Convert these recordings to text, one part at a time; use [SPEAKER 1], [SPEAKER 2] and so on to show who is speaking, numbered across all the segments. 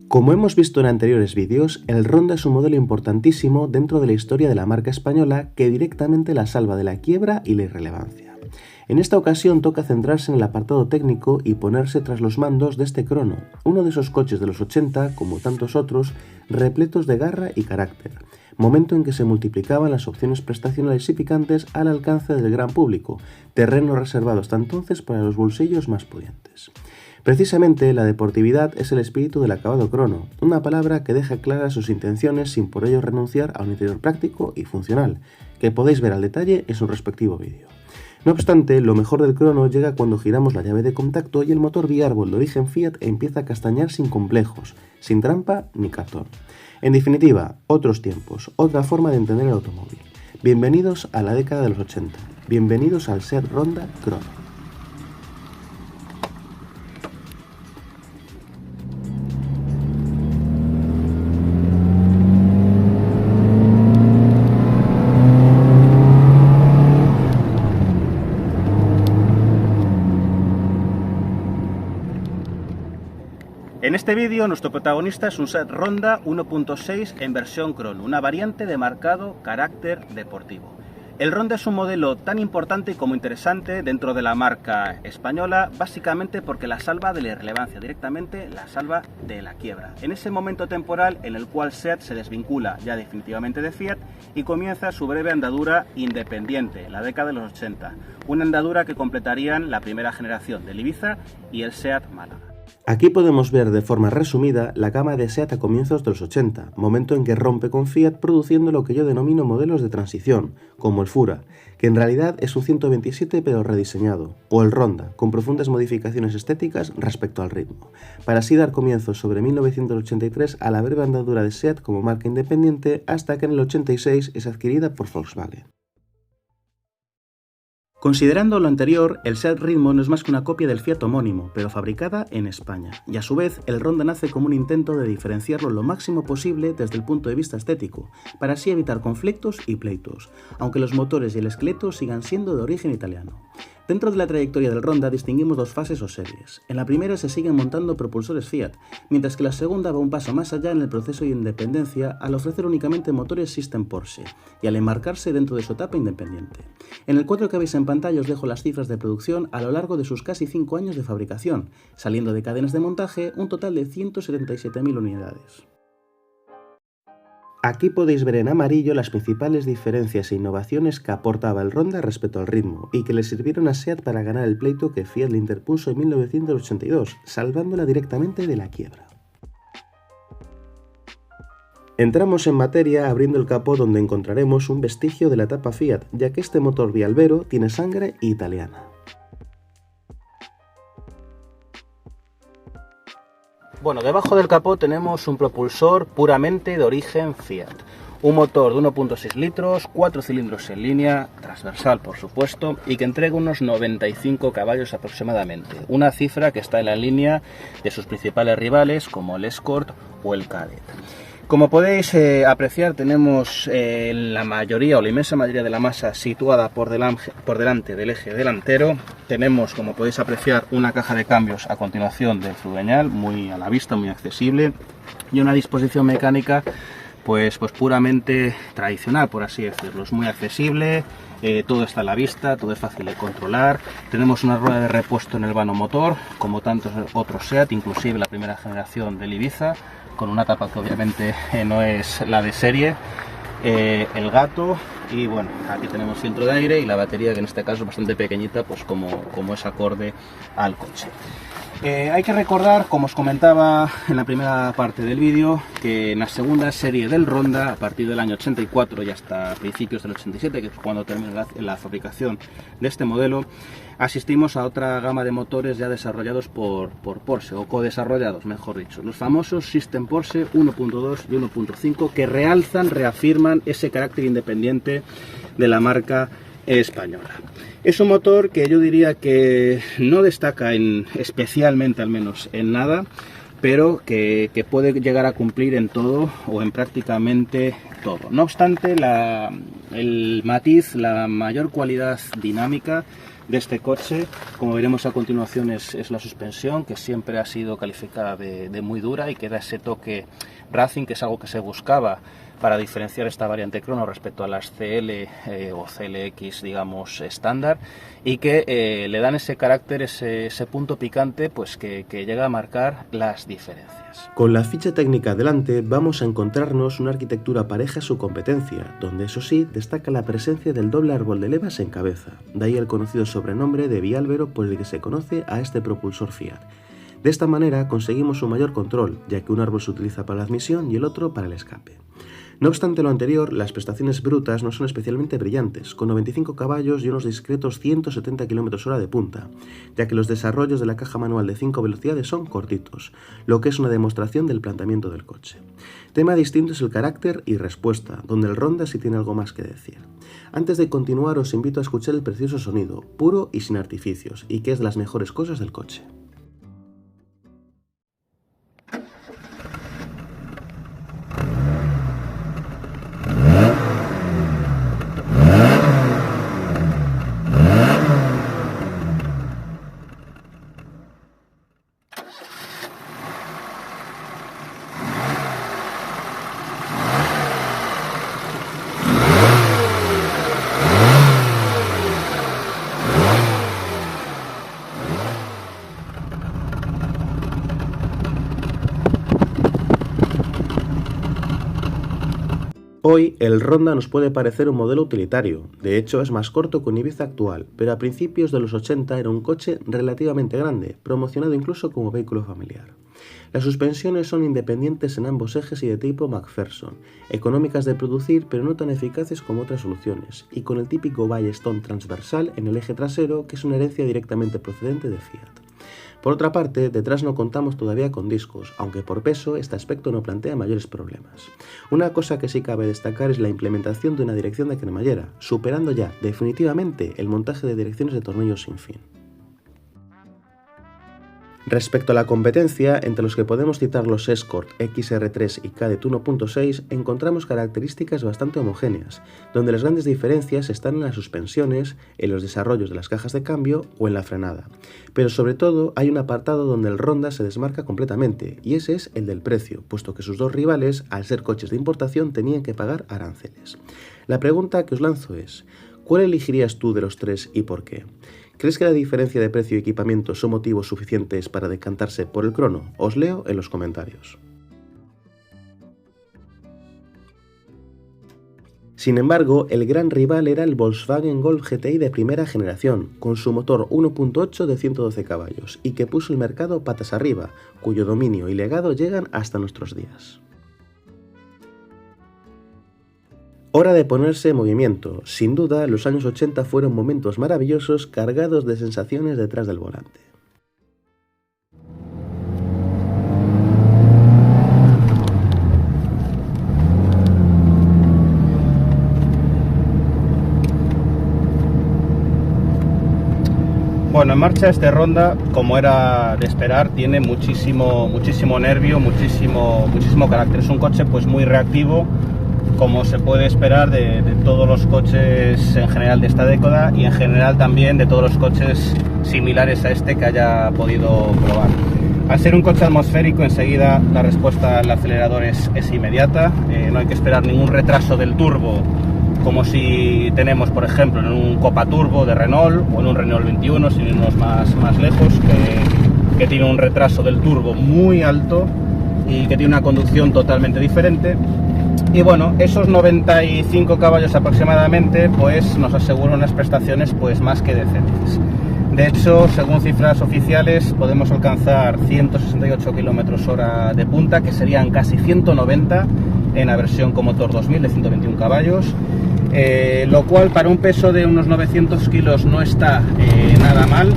[SPEAKER 1] Como hemos visto en anteriores vídeos, el Ronda es un modelo importantísimo dentro de la historia de la marca española que directamente la salva de la quiebra y la irrelevancia. En esta ocasión toca centrarse en el apartado técnico y ponerse tras los mandos de este Crono, uno de esos coches de los 80, como tantos otros, repletos de garra y carácter, momento en que se multiplicaban las opciones prestacionales y picantes al alcance del gran público, terreno reservado hasta entonces para los bolsillos más pudientes. Precisamente la deportividad es el espíritu del acabado Crono, una palabra que deja claras sus intenciones sin por ello renunciar a un interior práctico y funcional, que podéis ver al detalle en su respectivo vídeo. No obstante, lo mejor del Crono llega cuando giramos la llave de contacto y el motor biárbol de origen Fiat empieza a castañar sin complejos, sin trampa ni cartón. En definitiva, otros tiempos, otra forma de entender el automóvil. Bienvenidos a la década de los 80, bienvenidos al SEAT Ronda Crono.
[SPEAKER 2] En este vídeo nuestro protagonista es un SEAT Ronda 1.6 en versión Crono, una variante de marcado carácter deportivo. El Ronda es un modelo tan importante como interesante dentro de la marca española, básicamente porque la salva de la irrelevancia, directamente la salva de la quiebra. En ese momento temporal en el cual SEAT se desvincula ya definitivamente de Fiat y comienza su breve andadura independiente, la década de los 80, una andadura que completarían la primera generación del Ibiza y el SEAT Málaga.
[SPEAKER 1] Aquí podemos ver de forma resumida la gama de SEAT a comienzos de los 80, momento en que rompe con Fiat produciendo lo que yo denomino modelos de transición, como el Fura, que en realidad es un 127 pero rediseñado, o el Ronda, con profundas modificaciones estéticas respecto al ritmo, para así dar comienzo sobre 1983 a la breve andadura de SEAT como marca independiente hasta que en el 86 es adquirida por Volkswagen.
[SPEAKER 2] Considerando lo anterior, el SEAT Ritmo no es más que una copia del Fiat homónimo, pero fabricada en España, y a su vez el Ronda nace como un intento de diferenciarlo lo máximo posible desde el punto de vista estético, para así evitar conflictos y pleitos, aunque los motores y el esqueleto sigan siendo de origen italiano. Dentro de la trayectoria del Ronda distinguimos dos fases o series. En la primera se siguen montando propulsores Fiat, mientras que la segunda va un paso más allá en el proceso de independencia al ofrecer únicamente motores System Porsche y al enmarcarse dentro de su etapa independiente. En el cuadro que veis en pantalla os dejo las cifras de producción a lo largo de sus casi 5 años de fabricación, saliendo de cadenas de montaje un total de 177.000 unidades.
[SPEAKER 1] Aquí podéis ver en amarillo las principales diferencias e innovaciones que aportaba el Ronda respecto al Ritmo y que le sirvieron a SEAT para ganar el pleito que Fiat le interpuso en 1982, salvándola directamente de la quiebra. Entramos en materia abriendo el capó donde encontraremos un vestigio de la etapa Fiat, ya que este motor bialbero tiene sangre italiana.
[SPEAKER 2] Bueno, debajo del capó tenemos un propulsor puramente de origen Fiat. Un motor de 1.6 litros, 4 cilindros en línea, transversal por supuesto, y que entrega unos 95 caballos aproximadamente. Una cifra que está en la línea de sus principales rivales como el Escort o el Kadett. Como podéis apreciar, tenemos la mayoría o la inmensa mayoría de la masa situada por delante del eje delantero. Tenemos, como podéis apreciar, una caja de cambios a continuación del fluideñal, muy a la vista, muy accesible, y una disposición mecánica pues puramente tradicional, por así decirlo. Es muy accesible, todo está a la vista, todo es fácil de controlar. Tenemos una rueda de repuesto en el vano motor, como tantos otros SEAT, inclusive la primera generación del Ibiza, con una tapa que obviamente no es la de serie, el gato, y bueno, aquí tenemos filtro de aire y la batería, que en este caso es bastante pequeñita, pues como es acorde al coche. Hay que recordar, como os comentaba en la primera parte del vídeo, que en la segunda serie del Ronda, a partir del año 84 y hasta principios del 87, que es cuando termina la fabricación de este modelo, asistimos a otra gama de motores ya desarrollados por Porsche, o co-desarrollados, mejor dicho. Los famosos System Porsche 1.2 y 1.5, que reafirman ese carácter independiente de la marca española. Es un motor que yo diría que no destaca especialmente, al menos en nada, pero que puede llegar a cumplir en todo o en prácticamente todo. No obstante, el matiz, la mayor cualidad dinámica de este coche. Como veremos a continuación es la suspensión, que siempre ha sido calificada de muy dura y que da ese toque racing, que es algo que se buscaba para diferenciar esta variante Crono respecto a las CL o CLX, digamos, estándar, y que le dan ese carácter, ese punto picante, pues que llega a marcar las diferencias.
[SPEAKER 1] Con la ficha técnica delante vamos a encontrarnos una arquitectura pareja a su competencia, donde eso sí destaca la presencia del doble árbol de levas en cabeza, de ahí el conocido sobrenombre de biálvero por el que se conoce a este propulsor Fiat. De esta manera conseguimos un mayor control, ya que un árbol se utiliza para la admisión y el otro para el escape. No obstante lo anterior, las prestaciones brutas no son especialmente brillantes, con 95 caballos y unos discretos 170 km/h de punta, ya que los desarrollos de la caja manual de 5 velocidades son cortitos, lo que es una demostración del planteamiento del coche. Tema distinto es el carácter y respuesta, donde el Ronda sí tiene algo más que decir. Antes de continuar os invito a escuchar el precioso sonido, puro y sin artificios, y que es de las mejores cosas del coche. Hoy el Ronda nos puede parecer un modelo utilitario, de hecho es más corto que un Ibiza actual, pero a principios de los 80 era un coche relativamente grande, promocionado incluso como vehículo familiar. Las suspensiones son independientes en ambos ejes y de tipo McPherson, económicas de producir pero no tan eficaces como otras soluciones, y con el típico ballestón transversal en el eje trasero que es una herencia directamente procedente de Fiat. Por otra parte, detrás no contamos todavía con discos, aunque por peso este aspecto no plantea mayores problemas. Una cosa que sí cabe destacar es la implementación de una dirección de cremallera, superando ya definitivamente el montaje de direcciones de tornillos sin fin. Respecto a la competencia, entre los que podemos citar los Escort, XR3 y Kadett 1.6, encontramos características bastante homogéneas, donde las grandes diferencias están en las suspensiones, en los desarrollos de las cajas de cambio o en la frenada. Pero sobre todo hay un apartado donde el Ronda se desmarca completamente, y ese es el del precio, puesto que sus dos rivales, al ser coches de importación, tenían que pagar aranceles. La pregunta que os lanzo es, ¿cuál elegirías tú de los tres y por qué? ¿Crees que la diferencia de precio y equipamiento son motivos suficientes para decantarse por el Crono? Os leo en los comentarios. Sin embargo, el gran rival era el Volkswagen Golf GTI de primera generación, con su motor 1.8 de 112 caballos, y que puso el mercado patas arriba, cuyo dominio y legado llegan hasta nuestros días. Hora de ponerse en movimiento. Sin duda, los años 80 fueron momentos maravillosos cargados de sensaciones detrás del volante.
[SPEAKER 2] Bueno, en marcha este Ronda, como era de esperar, tiene muchísimo nervio, muchísimo carácter. Es un coche pues muy reactivo, como se puede esperar de todos los coches en general de esta década y en general también de todos los coches similares a este que haya podido probar. Al ser un coche atmosférico, enseguida la respuesta al acelerador es inmediata, no hay que esperar ningún retraso del turbo, como si tenemos, por ejemplo, en un Copa Turbo de Renault o en un Renault 21, sin irnos más lejos, que tiene un retraso del turbo muy alto y que tiene una conducción totalmente diferente. Y bueno, esos 95 caballos aproximadamente pues nos aseguran unas prestaciones pues más que decentes. De hecho, según cifras oficiales, podemos alcanzar 168 km/h de punta, que serían casi 190 en la versión con motor 2000 de 121 caballos, lo cual para un peso de unos 900 kilos no está nada mal.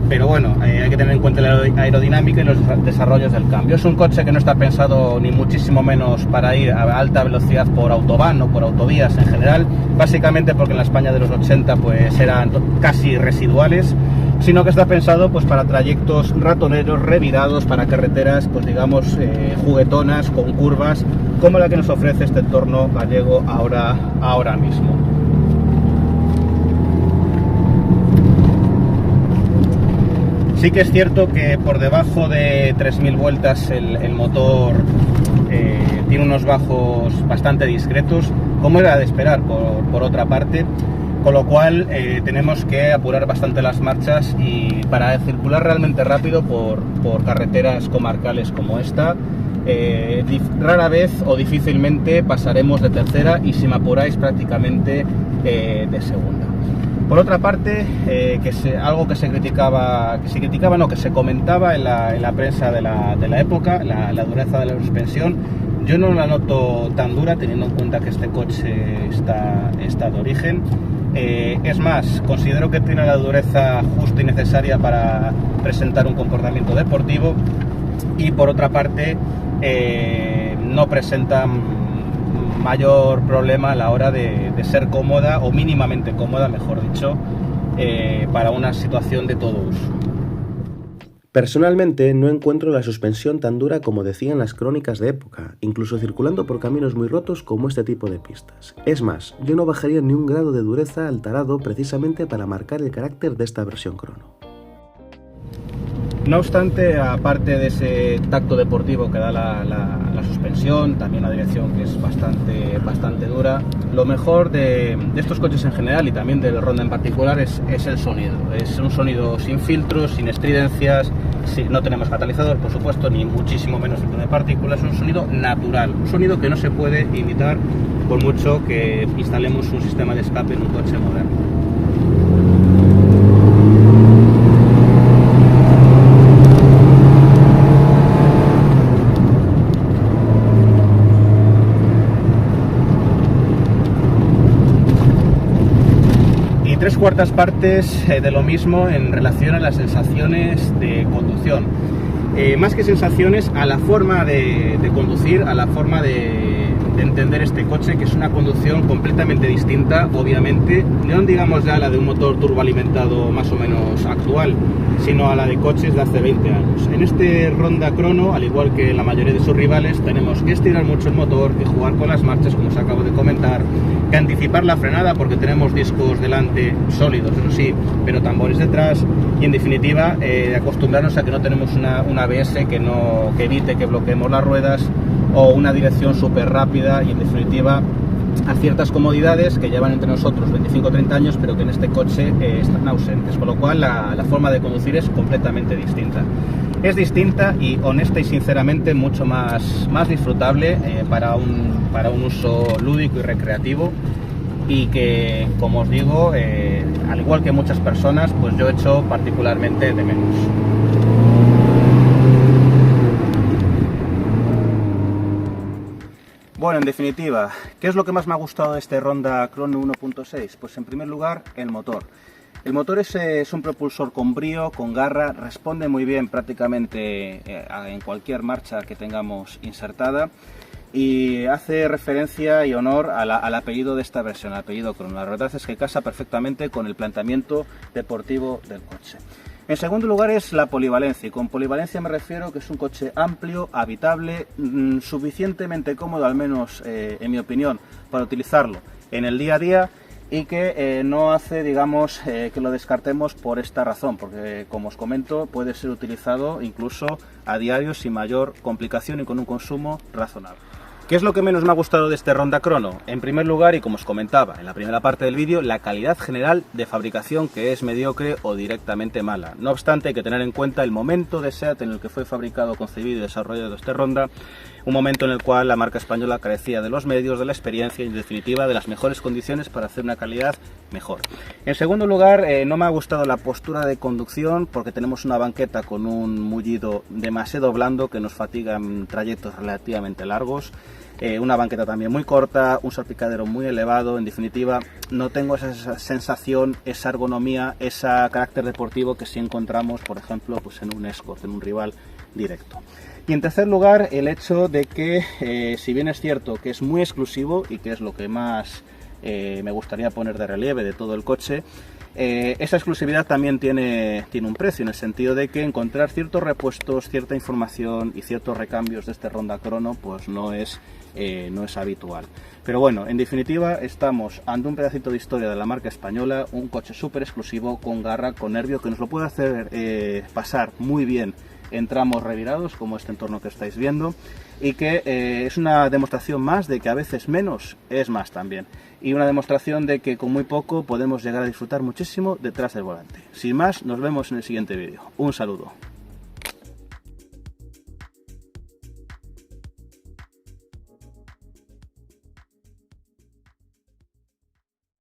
[SPEAKER 2] Pero bueno, hay que tener en cuenta la aerodinámica y los desarrollos del cambio. Es un coche que no está pensado ni muchísimo menos para ir a alta velocidad por autobahn o por autovías en general, básicamente porque en la España de los 80 pues eran casi residuales, sino que está pensado pues para trayectos ratoneros, revirados, para carreteras pues digamos juguetonas, con curvas, como la que nos ofrece este entorno gallego ahora mismo. Sí que es cierto que por debajo de 3000 vueltas el motor tiene unos bajos bastante discretos, como era de esperar por otra parte, con lo cual tenemos que apurar bastante las marchas, y para circular realmente rápido por carreteras comarcales como esta, rara vez o difícilmente pasaremos de tercera, y si me apuráis prácticamente de segunda. Por otra parte, algo que se comentaba en la prensa de la época, la dureza de la suspensión. Yo no la noto tan dura, teniendo en cuenta que este coche está de origen. Es más, considero que tiene la dureza justa y necesaria para presentar un comportamiento deportivo, y por otra parte no presenta mayor problema a la hora de ser cómoda, o mínimamente cómoda, mejor dicho, para una situación de todo uso.
[SPEAKER 1] Personalmente no encuentro la suspensión tan dura como decían las crónicas de época, incluso circulando por caminos muy rotos como este tipo de pistas. Es más, yo no bajaría ni un grado de dureza al tarado precisamente para marcar el carácter de esta versión crono.
[SPEAKER 2] No obstante, aparte de ese tacto deportivo que da la suspensión, también la dirección, que es bastante dura, lo mejor de estos coches en general, y también del Ronda en particular, es el sonido. Es un sonido sin filtros, sin estridencias, no tenemos catalizador, por supuesto, ni muchísimo menos filtro de partículas. Es un sonido natural, un sonido que no se puede imitar por mucho que instalemos un sistema de escape en un coche moderno. Tres cuartas partes de lo mismo en relación a las sensaciones de conducción. Más que sensaciones, a la forma de conducir, a la forma de entender este coche, que es una conducción completamente distinta, obviamente, no digamos ya la de un motor turboalimentado más o menos actual, sino a la de coches de hace 20 años. En este Ronda Crono, al igual que la mayoría de sus rivales, tenemos que estirar mucho el motor, que jugar con las marchas, como os acabo de comentar, que anticipar la frenada porque tenemos discos delante sólidos, eso sí, pero tambores detrás, y en definitiva acostumbrarnos a que no tenemos una ABS que evite que bloqueemos las ruedas, o una dirección súper rápida, y en definitiva a ciertas comodidades que llevan entre nosotros 25 o 30 años, pero que en este coche están ausentes, con lo cual la forma de conducir es completamente distinta. Es distinta y honesta y sinceramente mucho más disfrutable para un uso lúdico y recreativo, y que, como os digo, al igual que muchas personas, pues yo echo particularmente de menos. Bueno, en definitiva, ¿qué es lo que más me ha gustado de este Ronda Crono 1.6? Pues en primer lugar, el motor. El motor es un propulsor con brío, con garra, responde muy bien prácticamente en cualquier marcha que tengamos insertada, y hace referencia y honor al apellido de esta versión, al apellido Crono. La verdad es que casa perfectamente con el planteamiento deportivo del coche. En segundo lugar es la polivalencia, y con polivalencia me refiero que es un coche amplio, habitable, suficientemente cómodo, al menos en mi opinión, para utilizarlo en el día a día, y que no hace, digamos, que lo descartemos por esta razón, porque, como os comento, puede ser utilizado incluso a diario sin mayor complicación y con un consumo razonable. ¿Qué es lo que menos me ha gustado de este Ronda Crono? En primer lugar, y como os comentaba en la primera parte del vídeo, la calidad general de fabricación, que es mediocre o directamente mala. No obstante, hay que tener en cuenta el momento de SEAT en el que fue fabricado, concebido y desarrollado este Ronda, un momento en el cual la marca española carecía de los medios, de la experiencia y, en definitiva, de las mejores condiciones para hacer una calidad mejor. En segundo lugar, no me ha gustado la postura de conducción, porque tenemos una banqueta con un mullido demasiado blando que nos fatiga en trayectos relativamente largos. Una banqueta también muy corta, un salpicadero muy elevado. En definitiva, no tengo esa sensación, esa ergonomía, ese carácter deportivo que sí encontramos, por ejemplo, pues en un Escort, en un rival directo. Y en tercer lugar, el hecho de que, si bien es cierto que es muy exclusivo y que es lo que más me gustaría poner de relieve de todo el coche, Esa exclusividad también tiene un precio, en el sentido de que encontrar ciertos repuestos, cierta información y ciertos recambios de este Ronda Crono pues no es habitual. Pero bueno, en definitiva estamos ante un pedacito de historia de la marca española, un coche súper exclusivo, con garra, con nervio, que nos lo puede hacer pasar muy bien en tramos revirados, como este entorno que estáis viendo, y que es una demostración más de que a veces menos es más también, y una demostración de que con muy poco podemos llegar a disfrutar muchísimo detrás del volante. Sin más, nos vemos en el siguiente vídeo. Un saludo.